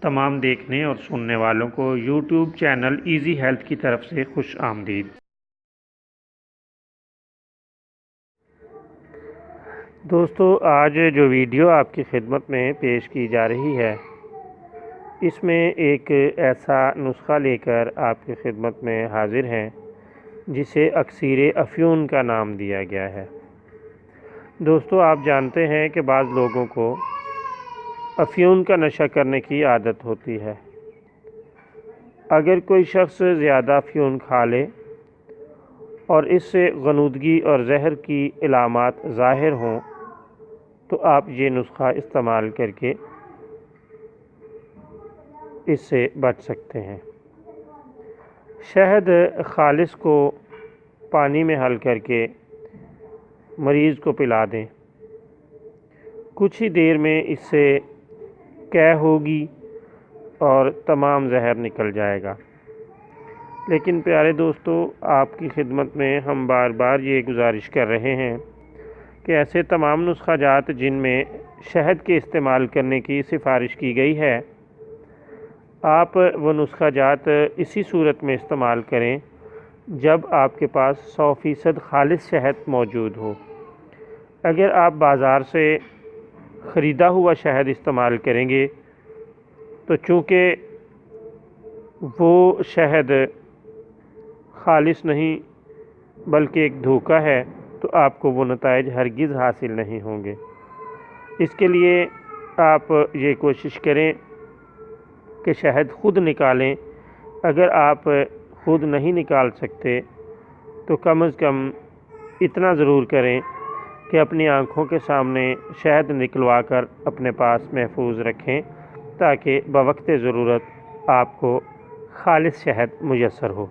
تمام دیکھنے اور سننے والوں کو یوٹیوب چینل ایزی ہیلتھ کی طرف سے خوش آمدید۔ دوستو، آج جو ویڈیو آپ کی خدمت میں پیش کی جا رہی ہے، اس میں ایک ایسا نسخہ لے کر آپ کی خدمت میں حاضر ہیں جسے اکسیر افیون کا نام دیا گیا ہے۔ دوستو، آپ جانتے ہیں کہ بعض لوگوں کو افیون کا نشہ کرنے کی عادت ہوتی ہے۔ اگر کوئی شخص زیادہ افیون کھا لے اور اس سے غنودگی اور زہر کی علامات ظاہر ہوں تو آپ یہ نسخہ استعمال کر کے اس سے بچ سکتے ہیں۔ شہد خالص کو پانی میں حل کر کے مریض کو پلا دیں، کچھ ہی دیر میں اس سے قے ہوگی اور تمام زہر نکل جائے گا۔ لیکن پیارے دوستو، آپ کی خدمت میں ہم بار بار یہ گزارش کر رہے ہیں کہ ایسے تمام نسخہ جات جن میں شہد کے استعمال کرنے کی سفارش کی گئی ہے، آپ وہ نسخہ جات اسی صورت میں استعمال کریں جب آپ کے پاس 100% خالص شہد موجود ہو۔ اگر آپ بازار سے خریدا ہوا شہد استعمال کریں گے تو چونکہ وہ شہد خالص نہیں بلکہ ایک دھوکہ ہے، تو آپ کو وہ نتائج ہرگز حاصل نہیں ہوں گے۔ اس کے لیے آپ یہ کوشش کریں کہ شہد خود نکالیں۔ اگر آپ خود نہیں نکال سکتے تو کم از کم اتنا ضرور کریں کہ اپنی آنکھوں کے سامنے شہد نکلوا کر اپنے پاس محفوظ رکھیں تاکہ بوقت ضرورت آپ کو خالص شہد میسر ہو۔